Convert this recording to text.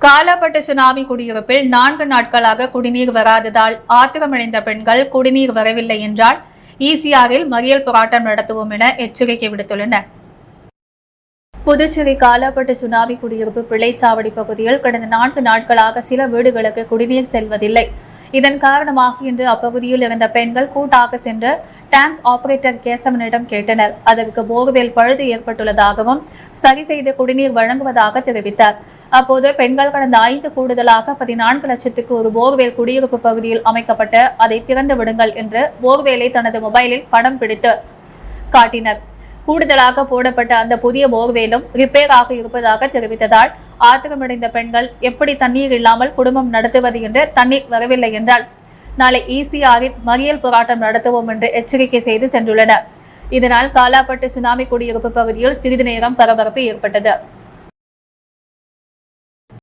Kalapet tsunami குடியிருப்பில் 4 நாட்களாக குடிநீர் வராததால் ஆத்திரமடைந்த பெண்கள் குடிநீர் வரவில்லை என்றால் ஈசிஆரில் மறியல் போராட்டம் நடத்துவோம் என எச்சரிக்கை விடுத்துள்ளனர். புதுச்சேரி காலாப்பட்டு சுனாமி குடியிருப்பு பிள்ளைச்சாவடி பகுதியில் கடந்த 4 நாட்களாக சில வீடுகளுக்கு குடிநீர் செல்வதில்லை. இதன் காரணமாக இன்று அப்பகுதியில் இருந்த பெண்கள் கூட்டாக சென்று டேங்க் ஆபரேட்டர் கேசவனிடம் கேட்டனர். அதற்கு போர்வெல் பழுது ஏற்பட்டுள்ளதாகவும் சரி செய்து குடிநீர் வழங்குவதாக தெரிவித்தார். அப்போது பெண்கள் கடந்த 5 கூடுதலாக 14 லட்சத்துக்கு ஒரு போர்வெல் குடியிருப்பு பகுதியில் அமைக்கப்பட்டு அதை திறந்து விடுங்கள் என்று போர்வெலை தனது மொபைலில் படம் பிடித்து காட்டினர். கூடுதலாக போடப்பட்ட அந்த புதிய போர்வேலும் ரிப்பேர் ஆக இருப்பதாக தெரிவித்ததால் ஆத்திரமடைந்த பெண்கள் எப்படி தண்ணீர் இல்லாமல் குடும்பம் நடத்துவது என்று தண்ணீர் வரவில்லை என்றால் நாளை ஈசிஆரில் மறியல் போராட்டம் நடத்துவோம் என்று எச்சரிக்கை செய்து சென்றுள்ளனர். இதனால் காலாப்பட்டு சுனாமி குடியிருப்பு பகுதியில் சிறிது நேரம் பரபரப்பு ஏற்பட்டது.